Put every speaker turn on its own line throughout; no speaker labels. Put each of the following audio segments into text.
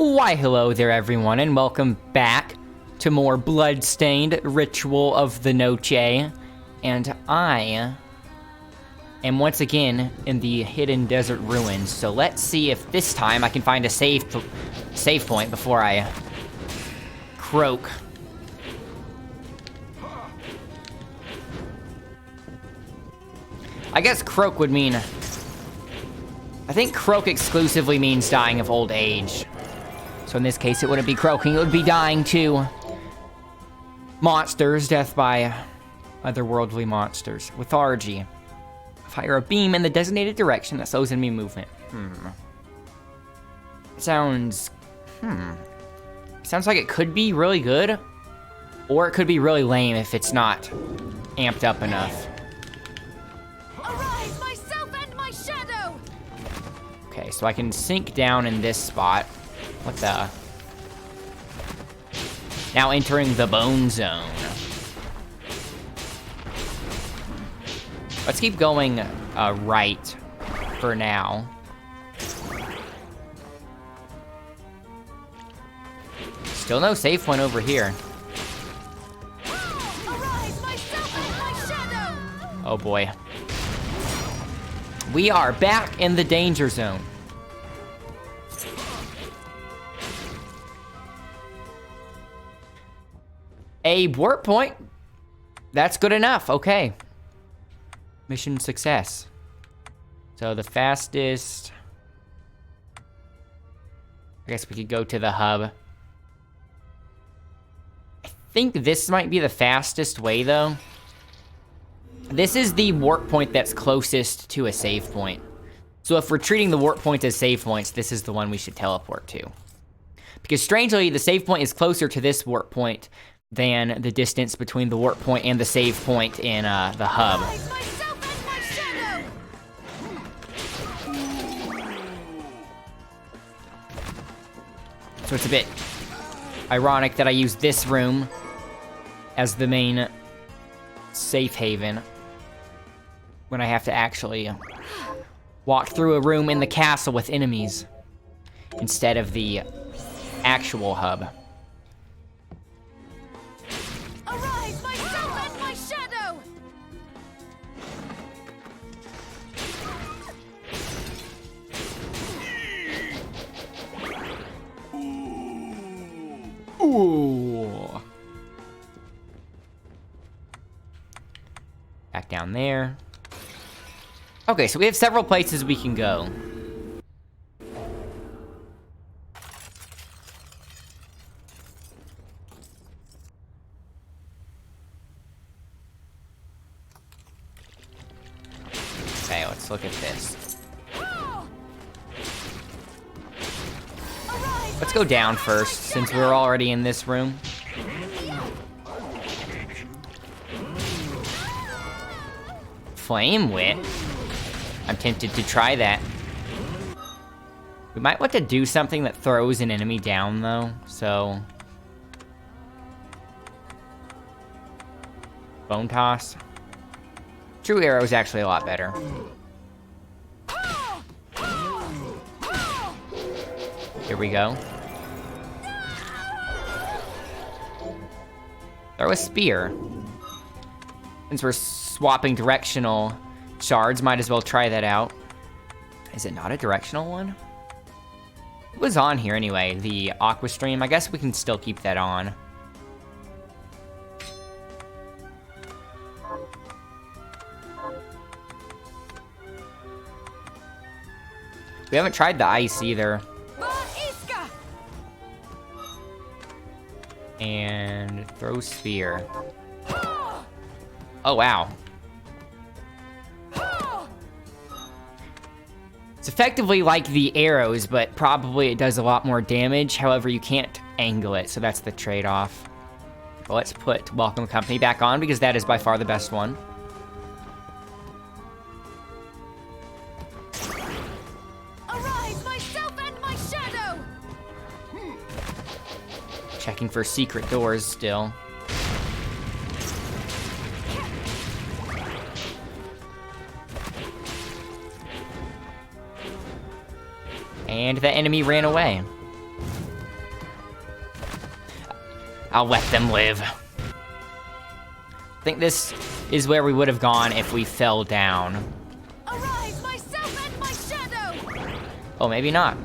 Why hello there everyone, and welcome back to more Bloodstained Ritual of the Noche. And I am once again in the hidden desert ruins, so let's see if this time I can find a save point before I croak. I guess croak would mean... I think croak exclusively means dying of old age. So in this case, it wouldn't be croaking, it would be dying to monsters, death by otherworldly monsters. Lethargy. Fire a beam in the designated direction that slows enemy movement. Sounds like it could be really good, or it could be really lame if it's not amped up enough.
Arise, myself and my shadow!
Okay, so I can sink down in this spot. What the? Now entering the bone zone. Let's keep going right for now. Still no save point over here.
Arise, myself and my shadow!
Oh boy. We are back in the danger zone. A warp point. That's good enough. Okay. Mission success. So the fastest... I guess we could go to the hub. I think this might be the fastest way, though. This is the warp point that's closest to a save point. So if we're treating the warp points as save points, this is the one we should teleport to. Because strangely, the save point is closer to this warp point than the distance between the warp point and the save point in the hub.
Arise, myself and my shadow!
So it's a bit ironic that I use this room as the main safe haven when I have to actually walk through a room in the castle with enemies instead of the actual hub.
Arise, myself and my shadow!
Ooh. Back down there. Okay, so we have several places we can go. Okay, let's look at this. Let's go down first, since we're already in this room. Flame wit? I'm tempted to try that. We might want to do something that throws an enemy down, though, so... Bone toss. True arrow is actually a lot better. Here we go. Throw a spear. Since we're swapping directional shards, might as well try that out. Is it not a directional one? It was on here anyway, the aqua stream. I guess we can still keep that on. We haven't tried the ice either. And throw spear. Oh, wow. It's effectively like the arrows, but probably it does a lot more damage. However, you can't angle it, so that's the trade-off. But let's put Welcome Company back on, because that is by far the best one.
Arise, myself and my shadow!
Checking for secret doors still. And the enemy ran away. I'll let them live. I think this is where we would have gone if we fell down.
Arise, myself and my shadow!
Oh, maybe not.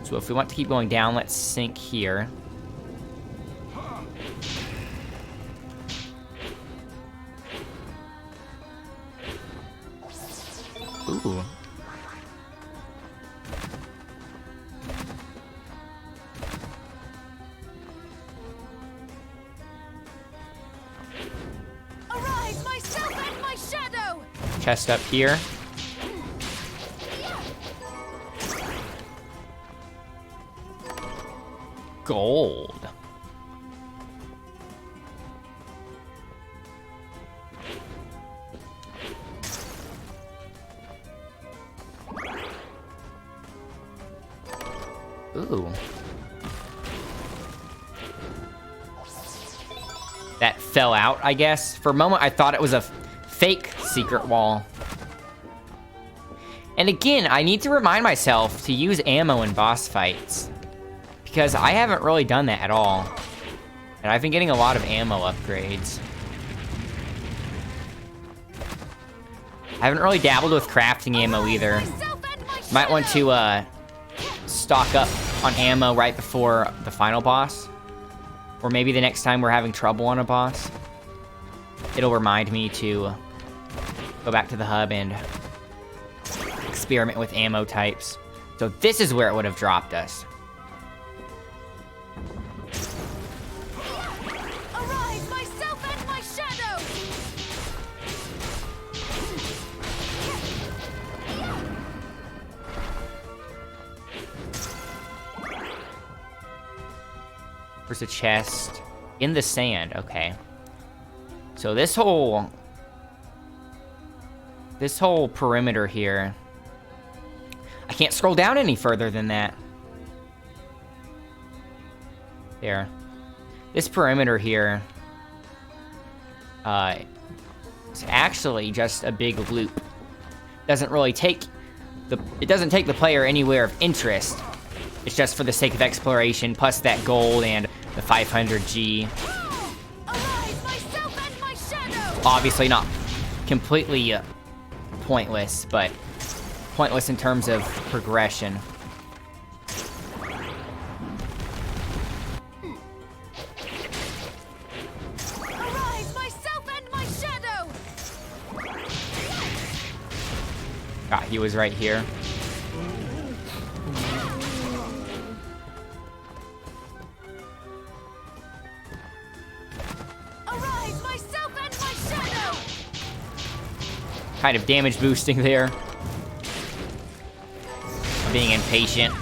So if we want to keep going down, let's sink here. Ooh.
Arise, myself and my shadow!
Chest up here. Gold. Ooh. That fell out, I guess. For a moment, I thought it was a fake secret wall. And again, I need to remind myself to use ammo in boss fights, because I haven't really done that at all. And I've been getting a lot of ammo upgrades. I haven't really dabbled with crafting ammo either. Might want to stock up on ammo right before the final boss. Or maybe the next time we're having trouble on a boss. It'll remind me to go back to the hub and experiment with ammo types. So this is where it would have dropped us.
Arise, myself and my shadow!
There's a chest in the sand, okay. So this whole perimeter here, I can't scroll down any further than that. There. This perimeter here, is actually just a big loop. It doesn't take the player anywhere of interest. It's just for the sake of exploration, plus that gold and the 500G.
Arise, myself and my shadow!
Obviously not completely pointless, but pointless in terms of progression.
Arise, myself and my shadow!
Ah, he was right here.
Arise, myself and my shadow!
Kind of damage boosting there. Being impatient.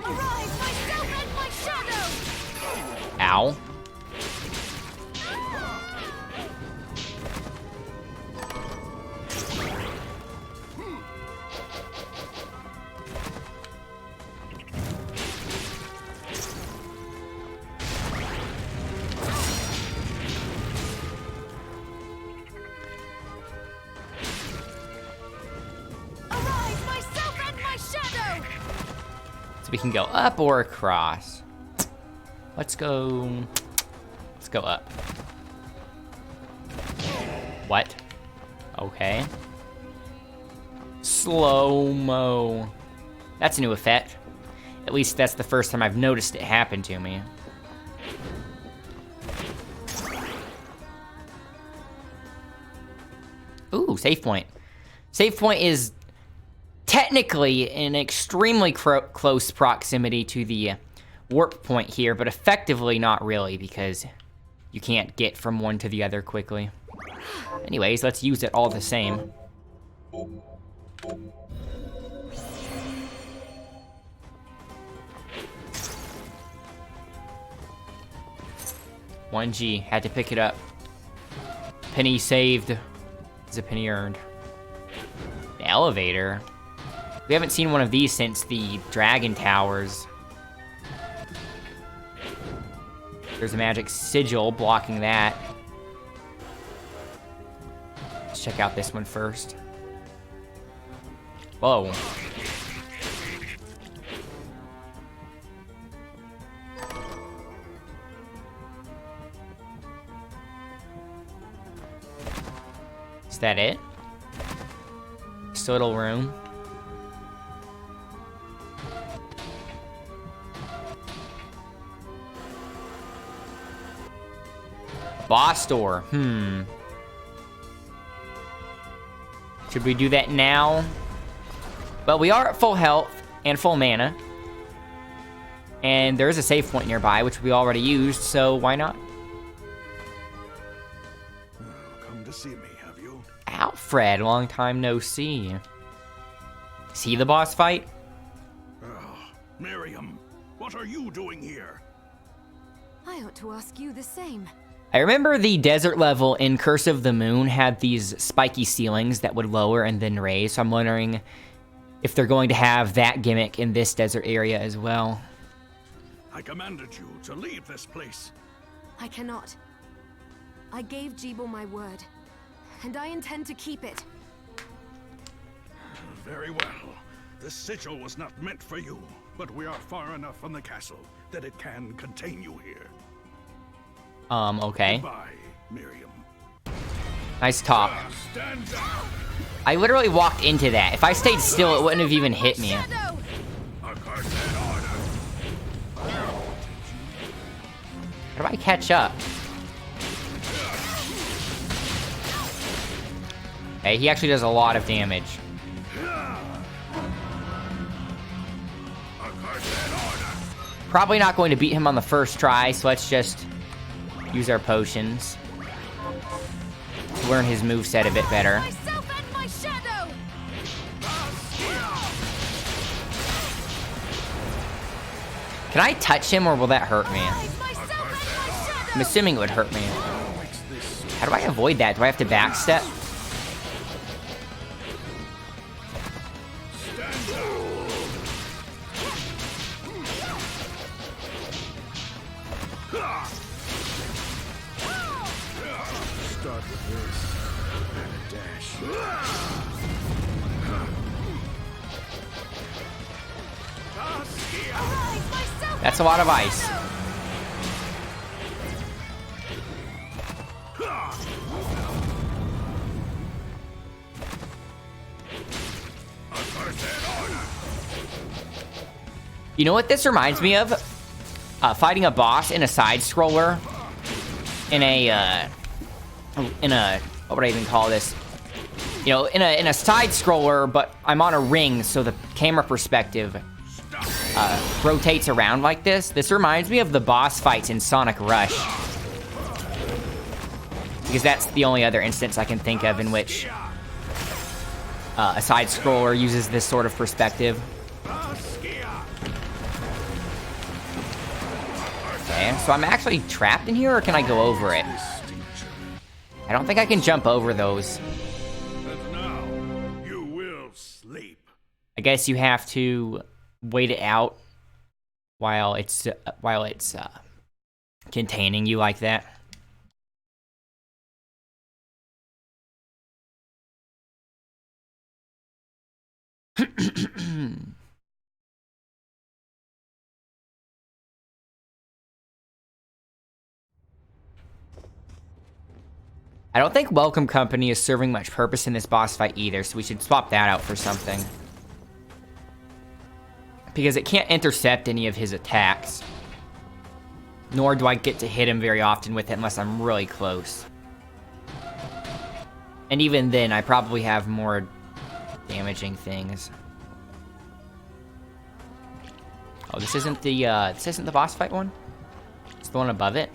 Arise, myself and my shadow!
Ow.
Arise, myself and my shadow!
So we can go up or across. Let's go up. What? Okay. Slow-mo. That's a new effect. At least that's the first time I've noticed it happen to me. Ooh, save point. Save point is technically in extremely close proximity to the warp point here, but effectively not really, because you can't get from one to the other quickly. Anyways, let's use it all the same. $1G, had to pick it up. Penny saved is a penny earned. The elevator. We haven't seen one of these since the Dragon Towers. There's a magic sigil blocking that. Let's check out this one first. Whoa. Is that it? Soil room. Boss door. Should we do that now? Well, we are at full health and full mana. And there is a save point nearby, which we already used, so why not?
Come to see me, have you?
Alfred, long time no see. Is he the boss fight?
Miriam, what are you doing here?
I ought to ask you the same.
I remember the desert level in Curse of the Moon had these spiky ceilings that would lower and then raise, so I'm wondering if they're going to have that gimmick in this desert area as well.
I commanded you to leave this place.
I cannot. I gave Jeeble my word, and I intend to keep it.
Very well. This sigil was not meant for you, but we are far enough from the castle that it can contain you here.
Okay.
Goodbye, Miriam.
Nice talk.
Stand down.
I literally walked into that. If I stayed still, it wouldn't have even hit me.
Shadow!
Accursed order.
How do I catch up? Hey, he actually does a lot of damage.
Accursed order.
Probably not going to beat him on the first try, so let's just use our potions to learn his moveset a bit better.
Myself and my shadow!
Can I touch him, or will that hurt me?
Rise, myself and my shadow!
I'm assuming it would hurt me. How do I avoid that? Do I have to backstep?
Start with this and a dash.
Rise, myself
That's a lot of ice. You know what this reminds me of? Fighting a boss in a side scroller. In a what would I even call this? You know, in a side scroller, but I'm on a ring, so the camera perspective rotates around like this. This reminds me of the boss fights in Sonic Rush, because that's the only other instance I can think of in which a side scroller uses this sort of perspective. Okay, so I'm actually trapped in here, or can I go over it? I don't think I can jump over those.
And now you will sleep.
I guess you have to wait it out while it's containing you like that. I don't think Welcome Company is serving much purpose in this boss fight either, so we should swap that out for something. Because it can't intercept any of his attacks. Nor do I get to hit him very often with it unless I'm really close. And even then, I probably have more damaging things. Oh, this isn't the boss fight one? It's the one above it?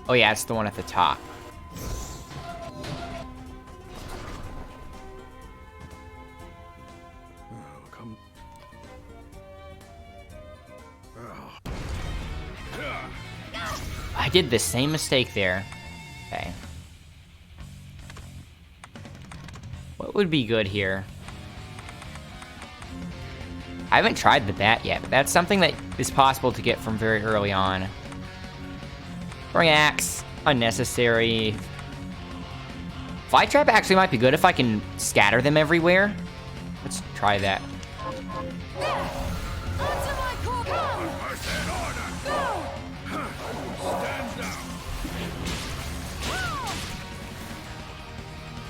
Oh yeah, it's the one at the top.
Oh, come.
I did the same mistake there. Okay. would be good here? I haven't tried the bat yet, but that's something that is possible to get from very early on. Throwing axe, unnecessary. Fly trap actually might be good if I can scatter them everywhere. Let's try that.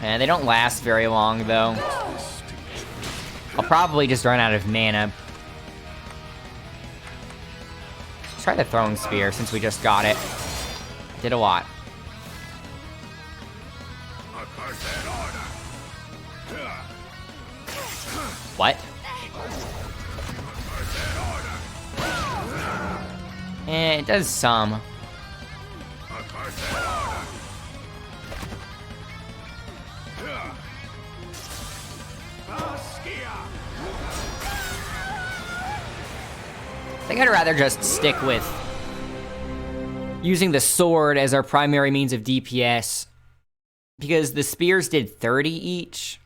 And they don't last very long, though. I'll probably just run out of mana. Let's try the throwing spear since we just got it. Did a lot. What? It does some. I think I'd rather just stick with using the sword as our primary means of DPS, because the spears did 30 each.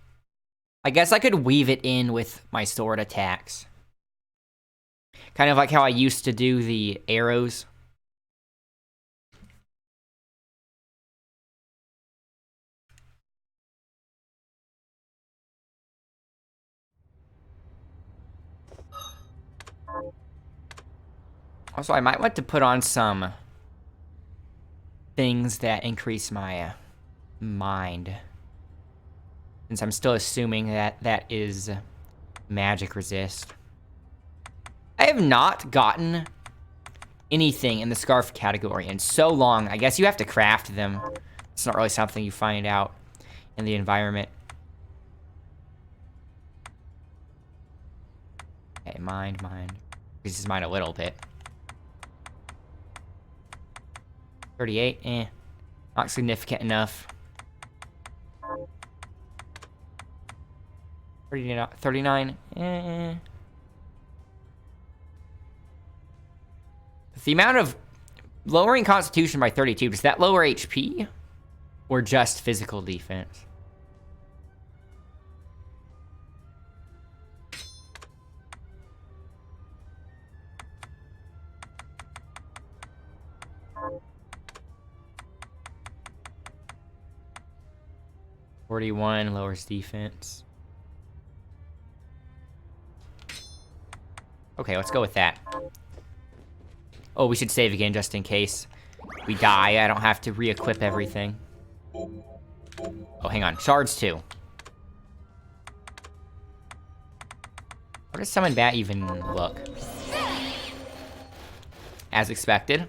I guess I could weave it in with my sword attacks. Kind of like how I used to do the arrows. Also, I might want to put on some things that increase my mind. Since I'm still assuming that that is magic resist. I have not gotten anything in the scarf category in so long. I guess you have to craft them. It's not really something you find out in the environment. Okay, mind. Increases mine a little bit. 38, not significant enough. 39, The amount of lowering Constitution by 32, does that lower HP? Or just physical defense? $41 lowers defense. Okay, let's go with that. Oh, we should save again just in case we die. I don't have to re-equip everything. Oh, hang on. Shards too. What does summon bat even look? As expected.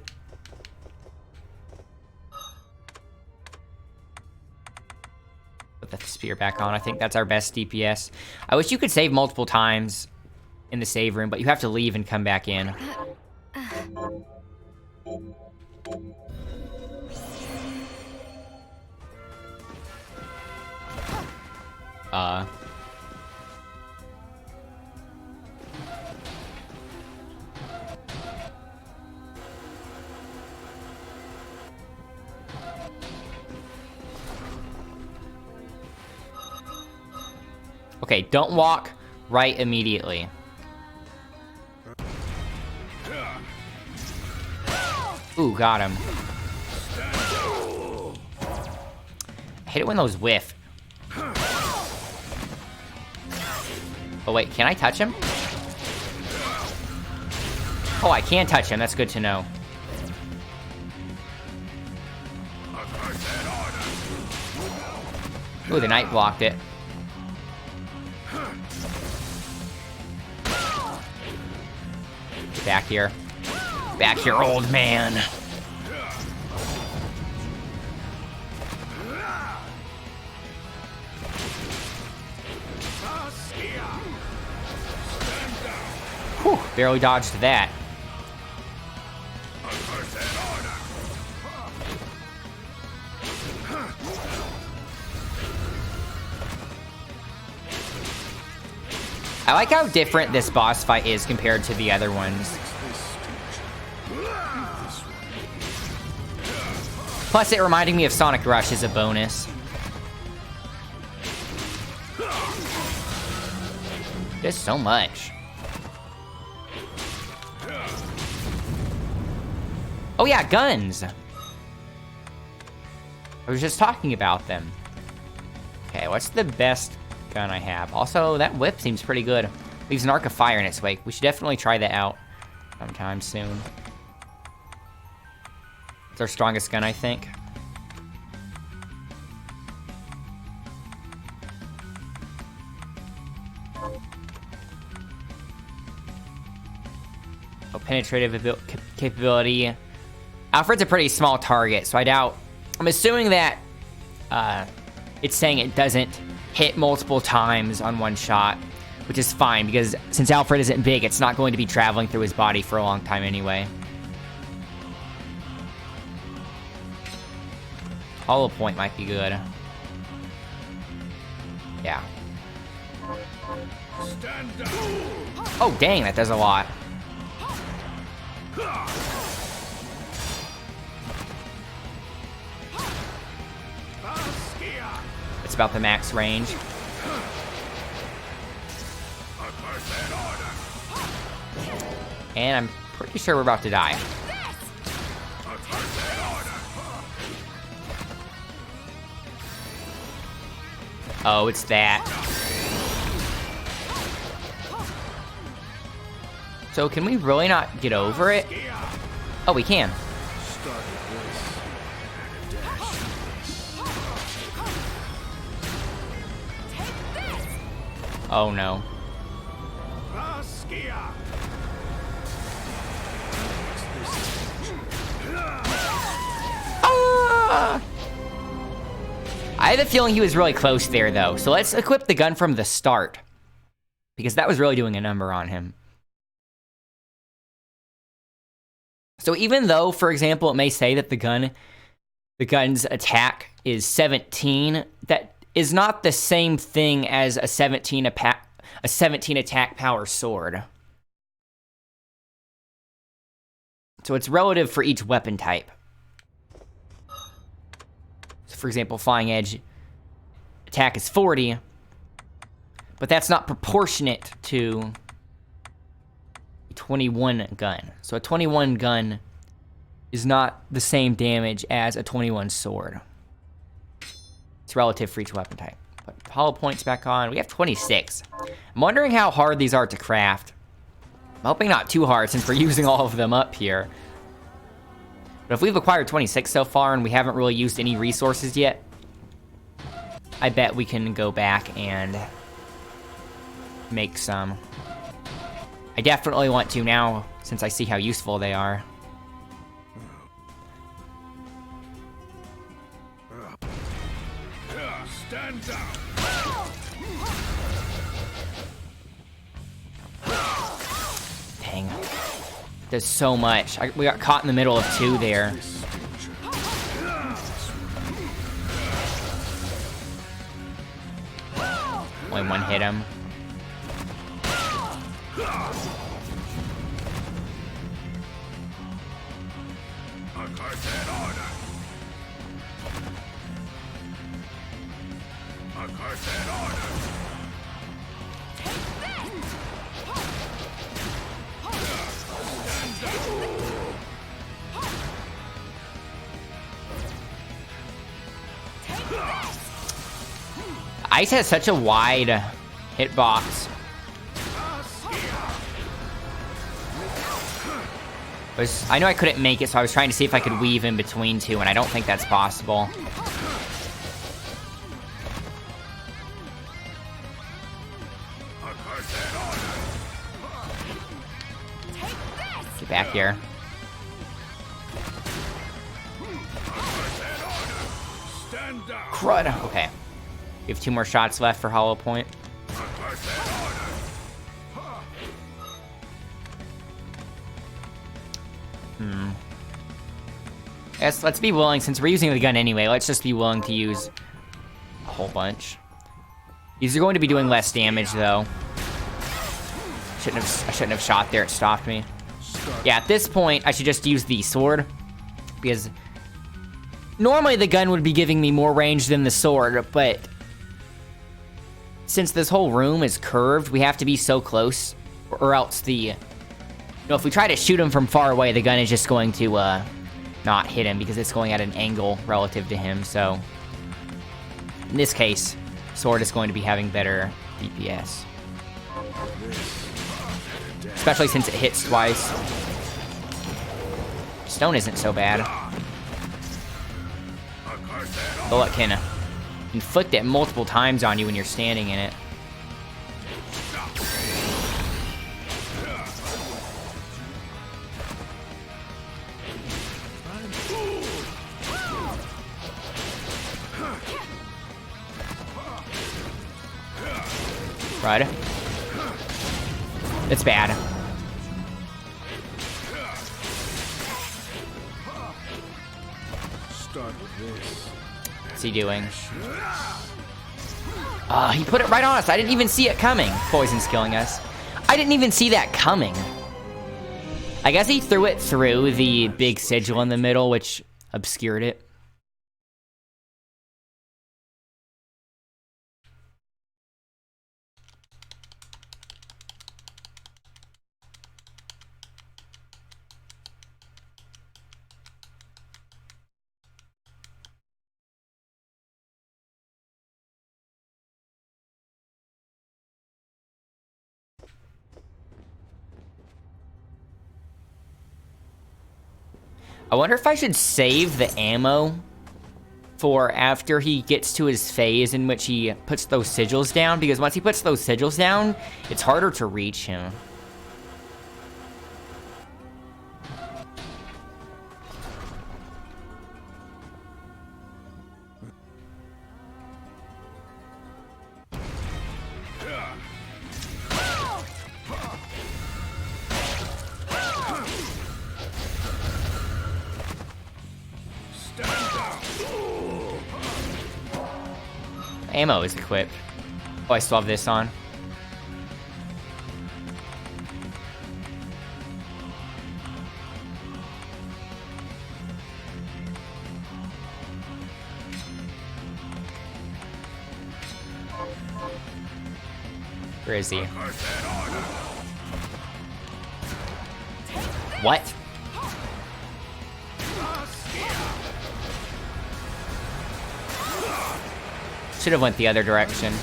Put the spear back on. I think that's our best DPS. I wish you could save multiple times in the save room, but you have to leave and come back in. Okay, don't walk right immediately. Ooh, got him. I hate it when those whiff. Oh wait, can I touch him? Oh, I can touch him. That's good to know. Ooh, the knight blocked it. Get back here. Back here, old man. Whew, barely dodged that. I like how different this boss fight is compared to the other ones. Plus, it reminded me of Sonic Rush as a bonus. There's so much. Oh yeah, guns! I was just talking about them. Okay, what's the best gun I have? Also, that whip seems pretty good. Leaves an arc of fire in its wake. We should definitely try that out sometime soon. It's our strongest gun, I think. Oh, penetrative capability. Alfred's a pretty small target, so I doubt... I'm assuming that it's saying it doesn't hit multiple times on one shot, which is fine, because since Alfred isn't big, it's not going to be traveling through his body for a long time anyway. Hollow point might be good. Yeah. Oh, dang, that does a lot. It's about the max range. And I'm pretty sure we're about to die. Oh, it's that. So can we really not get over it? Oh, we can. Oh no. Ah! I have a feeling he was really close there, though. So let's equip the gun from the start, because that was really doing a number on him. So even though, for example, it may say that the gun's attack is 17, that is not the same thing as a 17 attack power sword. So it's relative for each weapon type. So for example, Flying Edge attack is 40, but that's not proportionate to a 21 gun. So a 21 gun is not the same damage as a 21 sword. It's relative for each weapon type. Put hollow points back on. We have 26. I'm wondering how hard these are to craft. I'm hoping not too hard since we're using all of them up here. But if we've acquired 26 so far and we haven't really used any resources yet, I bet we can go back and make some. I definitely want to now since I see how useful they are.
Stand down.
Dang. There's so much. We got caught in the middle of two there. Only one hit him. Ice has such a wide hitbox. I know I couldn't make it, so I was trying to see if I could weave in between two, and I don't think that's possible. Get back here. Crud. Okay. We have 2 more shots left for hollow point. Yes, let's be willing, since we're using the gun anyway, let's just be willing to use a whole bunch. These are going to be doing less damage, though. I shouldn't have shot there, it stopped me. Yeah, at this point, I should just use the sword, because normally the gun would be giving me more range than the sword, but since this whole room is curved, we have to be so close, or else the... You know, if we try to shoot him from far away, the gun is just going to, not hit him, because it's going at an angle relative to him, so... In this case, sword is going to be having better DPS. Especially since it hits twice. Stone isn't so bad. Bullet can inflict it multiple times on you when you're standing in it. Right. It's bad. What's he doing? He put it right on us. I didn't even see it coming. Poison's killing us. I didn't even see that coming. I guess he threw it through the big sigil in the middle, which obscured it. I wonder if I should save the ammo for after he gets to his phase in which he puts those sigils down, because once he puts those sigils down, it's harder to reach him. Ammo is equipped. Oh, I still have this on. Where is he? What? Should have went the other direction.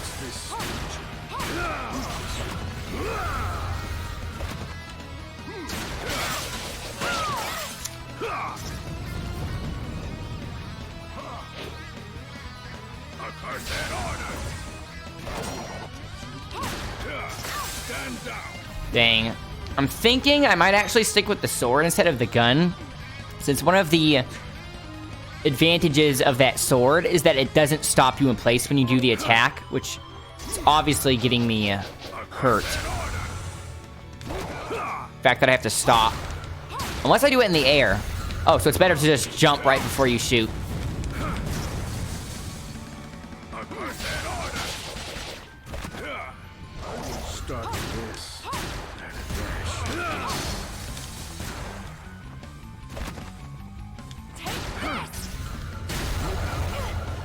Dang. I'm thinking I might actually stick with the sword instead of the gun, since one of the advantages of that sword is that it doesn't stop you in place when you do the attack, which is obviously getting me hurt. The fact that I have to stop. Unless I do it in the air. Oh, so it's better to just jump right before you shoot.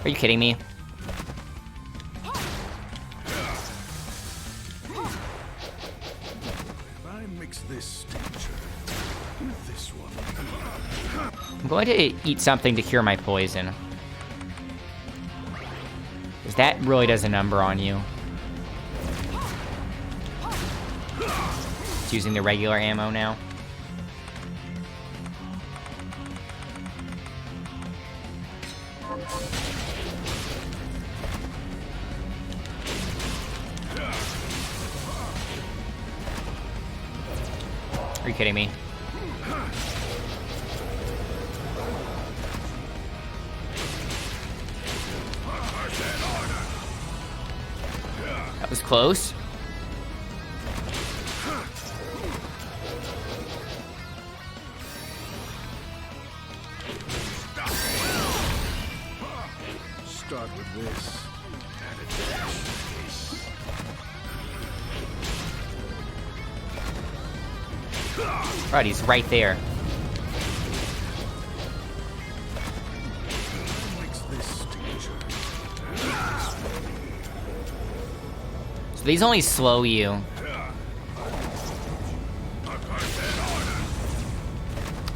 Are you kidding me? I'm going to eat something to cure my poison. Because that really does a number on you. It's using the regular ammo now. Are you kidding me? That was close.
Start with this.
Right, he's right there. So these only slow you.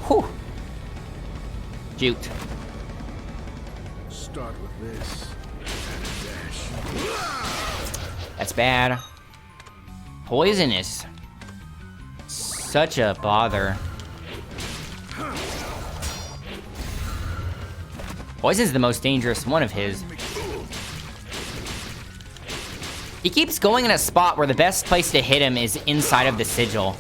Whew. Juked.
Start with this.
That's bad. Poisonous. Such a bother. Poison's the most dangerous one of his. He keeps going in a spot where the best place to hit him is inside of the sigil.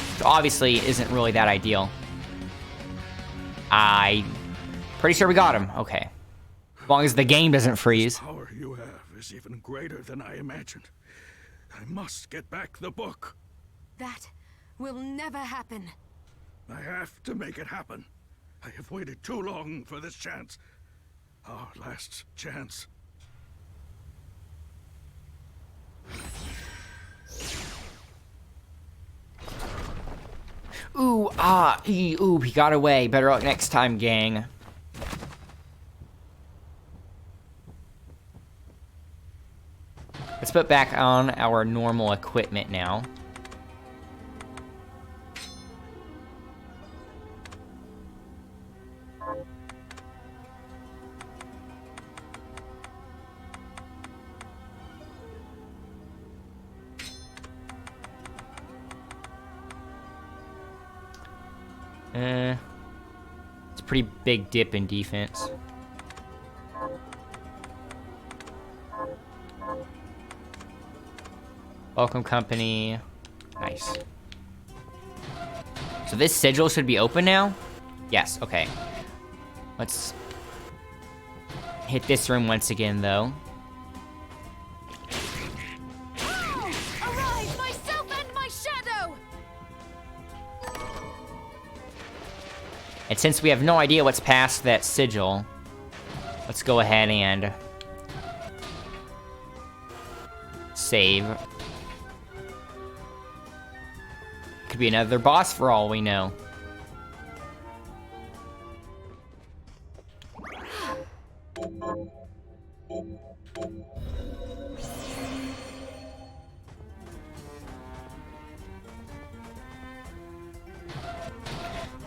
Which obviously isn't really that ideal. I'm pretty sure we got him. Okay. As long as the game doesn't freeze.
The power you have is even greater than I imagined. I must get back the book.
That will never happen.
I have to make it happen. I have waited too long for this chance. Our last chance.
Ooh, ooh, he got away. Better luck next time, gang. Let's put back on our normal equipment now. It's a pretty big dip in defense. Welcome company. Nice. So this sigil should be open now? Yes, okay. Let's hit this room once again, though.
Arise, myself and my shadow!
And since we have no idea what's past that sigil, let's go ahead and save. Could be another boss for all we know.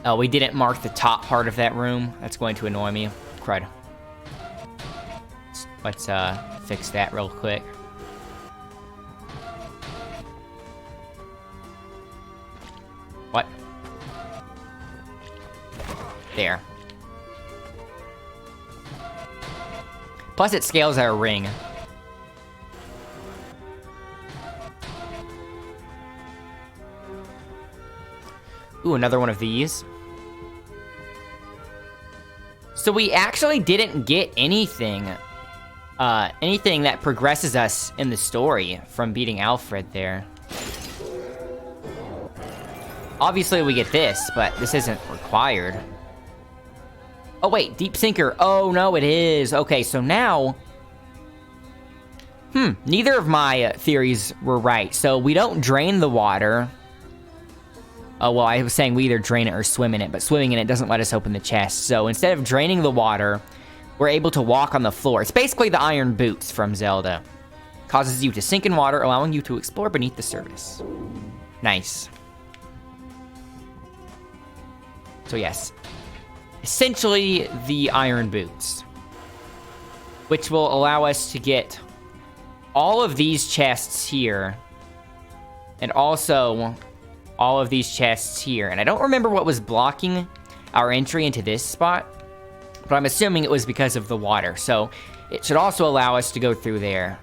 Oh, we didn't mark the top part of that room. That's going to annoy me. Crud. Let's fix that real quick. What? There. Plus it scales our ring. Ooh, another one of these. So we actually didn't get anything that progresses us in the story from beating Alfred there. Obviously we get this, but this isn't required. Oh wait, Deep Sinker. Oh no, it is. Okay, so now... neither of my theories were right. So we don't drain the water. Oh, well, I was saying we either drain it or swim in it, but swimming in it doesn't let us open the chest. So instead of draining the water, we're able to walk on the floor. It's basically the iron boots from Zelda. Causes you to sink in water, allowing you to explore beneath the surface. Nice. So yes, essentially the iron boots, which will allow us to get all of these chests here, and also all of these chests here. And I don't remember what was blocking our entry into this spot, but I'm assuming it was because of the water. So it should also allow us to go through there,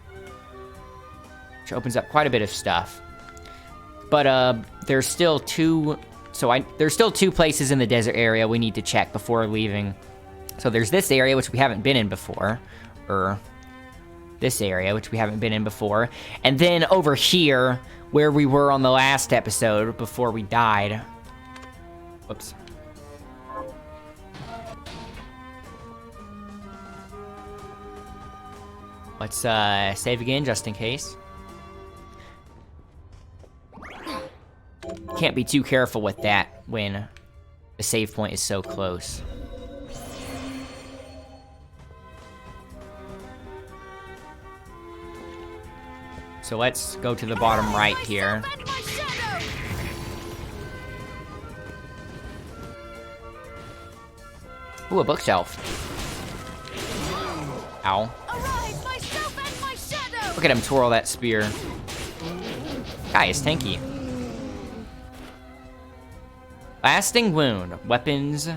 which opens up quite a bit of stuff. But there's still two places in the desert area we need to check before leaving. So there's this area, which we haven't been in before, or this area, which we haven't been in before, and then over here, where we were on the last episode before we died. Whoops. Let's save again, just in case. Can't be too careful with that when the save point is so close. So let's go to the bottom right here. Ooh, a bookshelf. Ow. Look at him twirl that spear. Guy is tanky. Lasting wound, weapons,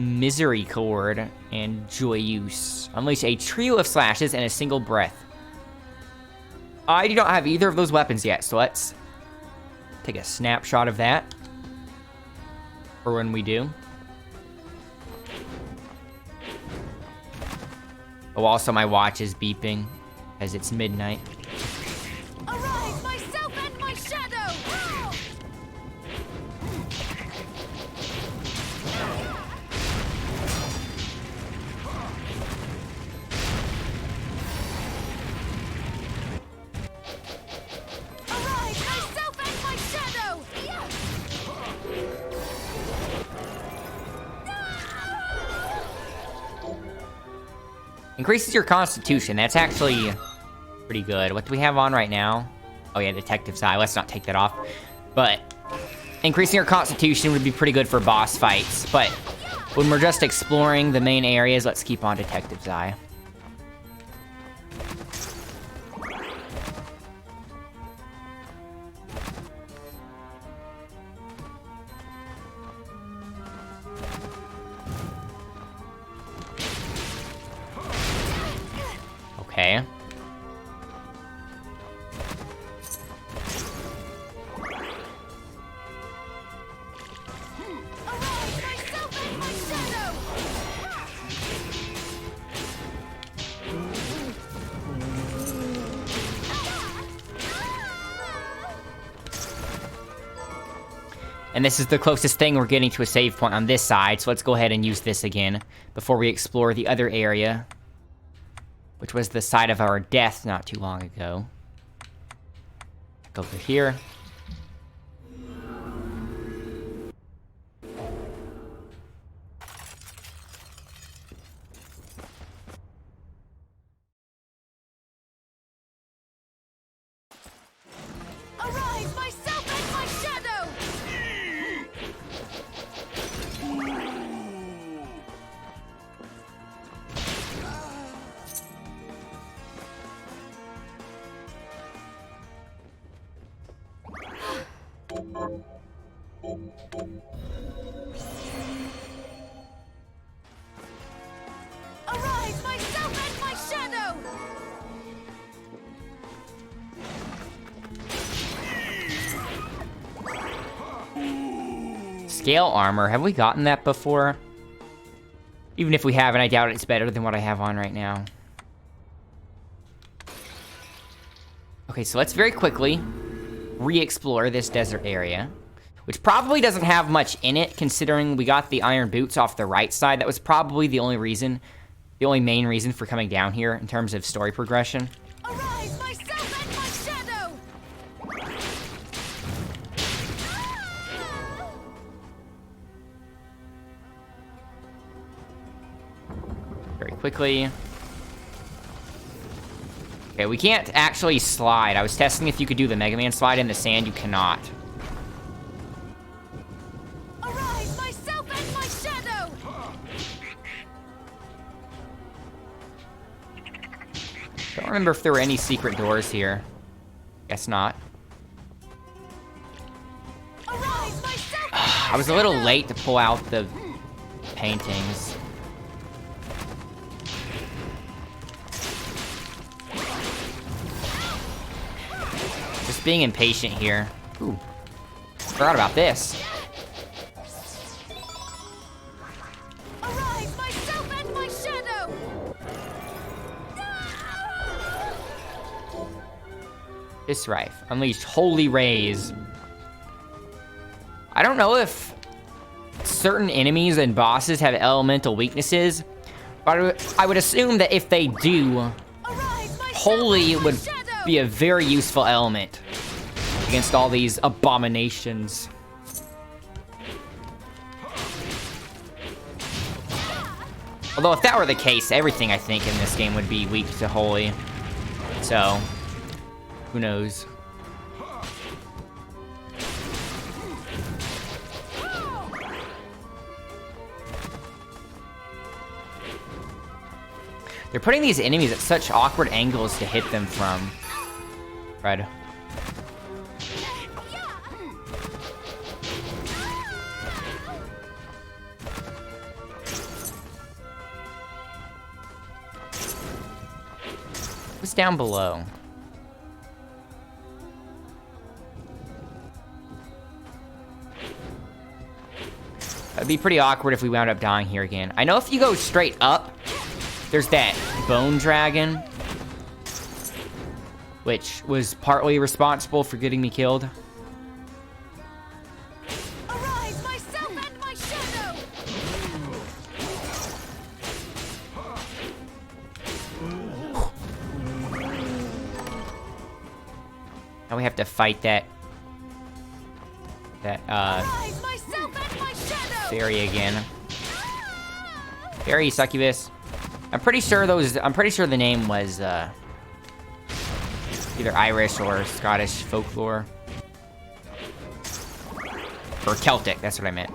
misericord, and joyeuse. Unleash a trio of slashes in a single breath. I do not have either of those weapons yet, so let's take a snapshot of that for when we do. Oh, also my watch is beeping as it's midnight.
Arise, myself and my shadow! Arise, myself and my shadow!
Increases your constitution. That's actually pretty good. What do we have on right now? Oh yeah, Detective's Eye. Let's not take that off. But increasing your constitution would be pretty good for boss fights. But when we're just exploring the main areas, let's keep on Detective's Eye. Okay. And this is the closest thing we're getting to a save point on this side, so let's go ahead and use this again before we explore the other area, which was the side of our death not too long ago. Go over here.
Arise, myself and my shadow! Arise, myself and my shadow!
Scale armor. Have we gotten that before? Even if we haven't, I doubt it's better than what I have on right now. Okay, so let's very quickly re-explore this desert area, which probably doesn't have much in it, considering we got the iron boots off the right side. That was probably the only main reason for coming down here in terms of story progression.
Arise, myself and my shadow!
Very quickly. Okay, we can't actually slide. I was testing if you could do the Mega Man slide in the sand. You cannot.
Arise, myself and my shadow!
Don't remember if there were any secret doors here. Guess not.
Arise, myself
I was a little late to pull out the paintings. Just being impatient here. Ooh. Forgot about this.
Arise, myself and my shadow!
This Rife. Unleashed Holy Rays. I don't know if certain enemies and bosses have elemental weaknesses, but I would assume that if they do,
Arise, myself
Holy
and my
would
shadow!
be a very useful element against all these abominations. Although if that were the case, everything I think in this game would be weak to Holy. So, Who knows? They're putting these enemies at such awkward angles to hit them from. Fred. What's down below? That'd be pretty awkward if we wound up dying here again. I know if you go straight up, there's that bone dragon, which was partly responsible for getting me killed.
Arise, myself and my shadow!
Now we have to fight that
Arise, myself and my shadow!
fairy again. Fairy succubus. I'm pretty sure the name was either Irish or Scottish folklore. Or Celtic, that's what I meant.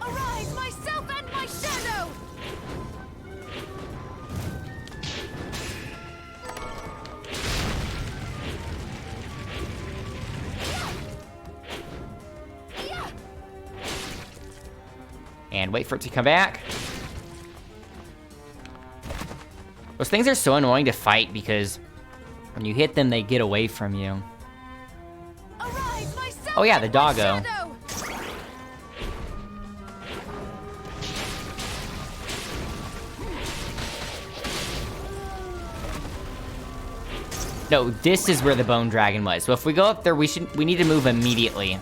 Arise, myself and my shadow!
And wait for it to come back. Those things are so annoying to fight because when you hit them, they get away from you.
Arise, myself
Oh yeah, the
and my
doggo.
shadow!
No, this is where the bone dragon was. So if we go up there, we need to move immediately.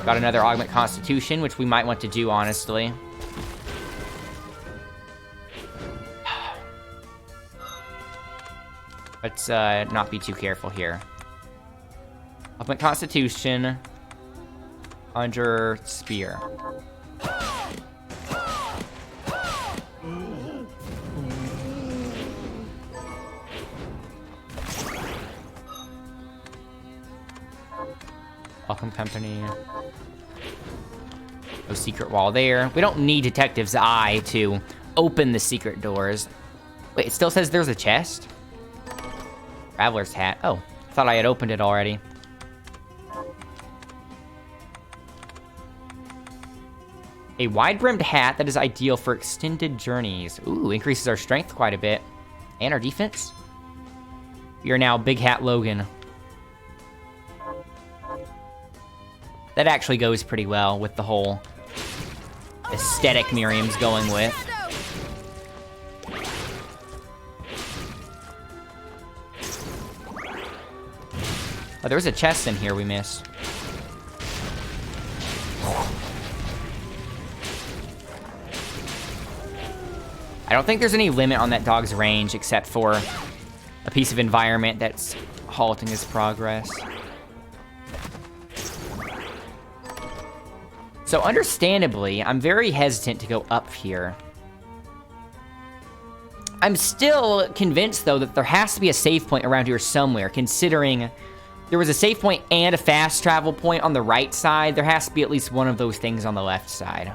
Got another augment constitution, which we might want to do, honestly. Let's not be too careful here. Augment constitution. Under spear. Welcome company. No secret wall there. We don't need Detective's Eye to open the secret doors. Wait, it still says there's a chest? Traveler's hat. Oh, I thought I had opened it already. A wide-brimmed hat that is ideal for extended journeys. Ooh, increases our strength quite a bit. And our defense. We are now Big Hat Logan. That actually goes pretty well with the whole aesthetic Miriam's going with. Oh, there was a chest in here we missed. I don't think there's any limit on that dog's range except for a piece of environment that's halting his progress. So understandably, I'm very hesitant to go up here. I'm still convinced, though, that there has to be a save point around here somewhere, considering there was a save point and a fast travel point on the right side. There has to be at least one of those things on the left side.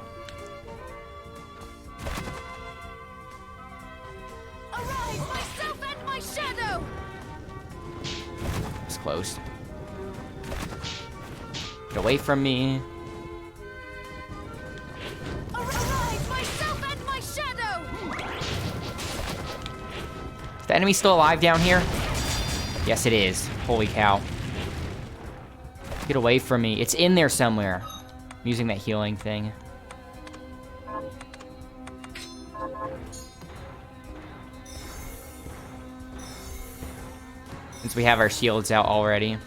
Arise, myself and my shadow!
It's close. Get away from me.
Arise, myself and my shadow!
Is the enemy still alive down here? Yes, it is. Holy cow. Get away from me. It's in there somewhere. I'm using that healing thing. Since we have our shields out already.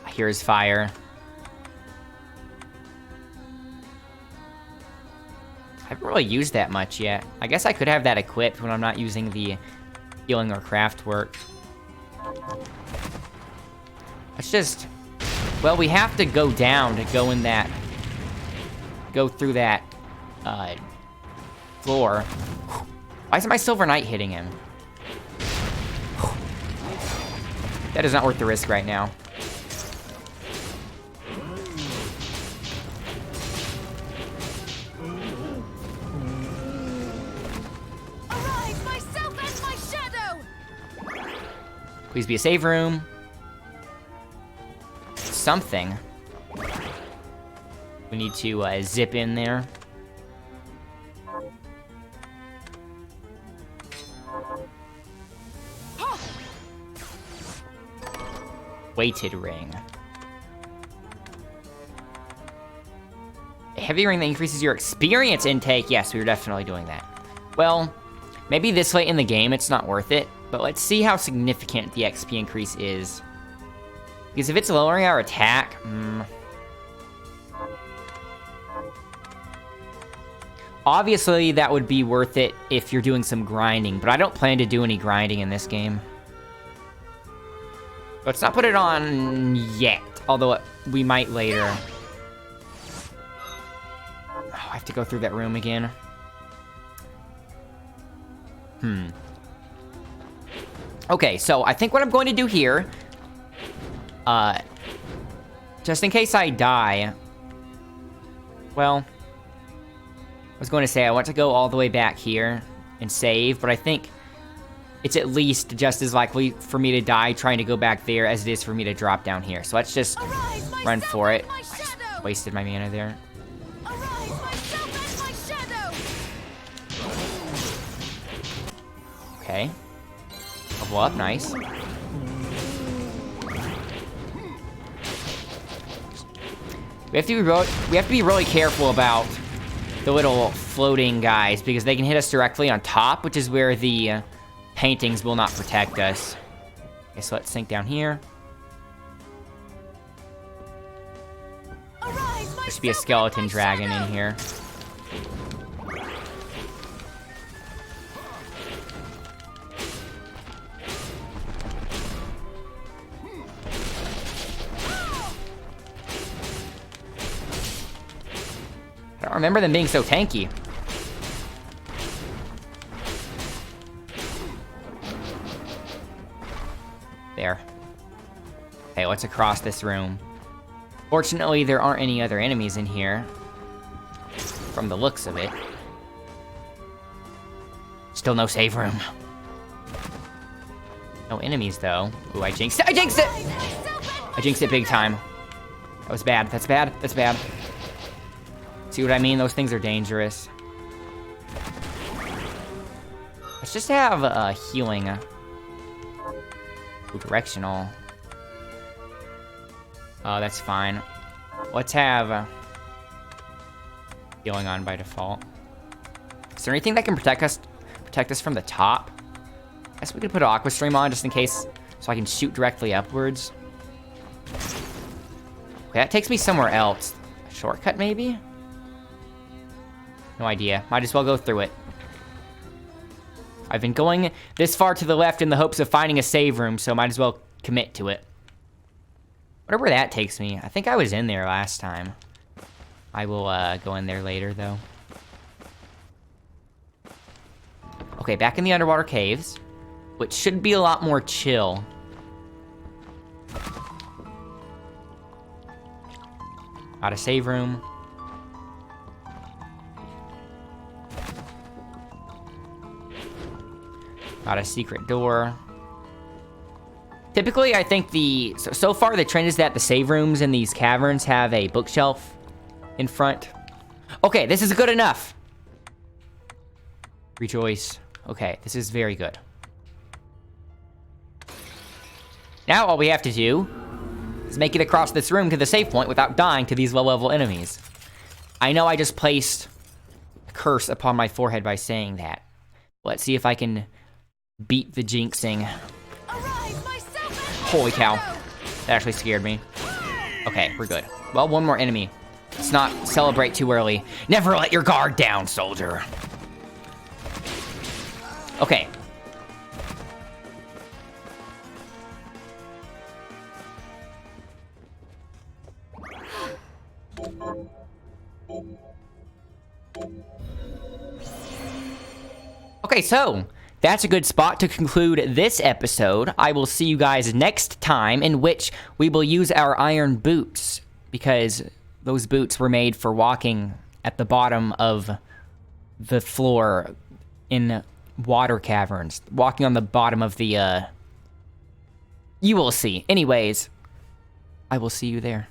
I hear his fire. I haven't really used that much yet. I guess I could have that equipped when I'm not using the healing or craft work. Let's just... Well, we have to go down to go in that go through that floor. Why isn't my Silver Knight hitting him? That is not worth the risk right now.
Arise, myself and my shadow!
Please be a save room. Something. We need to zip in there. Weighted ring. A heavy ring that increases your experience intake. Yes, we were definitely doing that. Well, maybe this late in the game it's not worth it, but let's see how significant the XP increase is. Because if it's lowering our attack, obviously that would be worth it if you're doing some grinding, but I don't plan to do any grinding in this game. Let's not put it on yet, although we might later. Oh, I have to go through that room again. Okay, so I think what I'm going to do here, just in case I die, well, I was going to say I want to go all the way back here and save, but I think it's at least just as likely for me to die trying to go back there as it is for me to drop down here. So let's just run for it. I just wasted my mana there.
Arise, myself and my shadow!
Okay. Level up, nice. We have to be really careful about the little floating guys because they can hit us directly on top, which is where the paintings will not protect us. Okay, so let's sink down here. There should be a skeleton dragon in here. I don't remember them being so tanky. There. Okay, let's across this room. Fortunately, there aren't any other enemies in here. From the looks of it. Still no save room. No enemies, though. Ooh, I jinxed it! I jinxed it! I jinxed it big time. That was bad. That's bad. That's bad. See what I mean? Those things are dangerous. Let's just have healing. Ooh, directional. Oh, that's fine. Let's have healing on by default. Is there anything that can protect us from the top? I guess we could put Aqua Stream on just in case, so I can shoot directly upwards. Okay, that takes me somewhere else. A shortcut, maybe? No idea. Might as well go through it. I've been going this far to the left in the hopes of finding a save room, so might as well commit to it. Wonder where that takes me. I think I was in there last time. I will go in there later, though. Okay, back in the underwater caves, which should be a lot more chill. Got a save room. Got a secret door. Typically, I think so far the trend is that the save rooms in these caverns have a bookshelf in front. Okay, this is good enough. Rejoice. Okay, this is very good. Now all we have to do is make it across this room to the save point without dying to these low-level enemies. I know I just placed a curse upon my forehead by saying that. Let's see if I can beat the jinxing. Holy cow. That actually scared me. Okay, we're good. Well, one more enemy. Let's not celebrate too early. Never let your guard down, soldier. Okay. Okay, so that's a good spot to conclude this episode. I will see you guys next time, in which we will use our iron boots, because those boots were made for walking at the bottom of the floor in water caverns. Walking on the bottom of the, You will see. Anyways, I will see you there.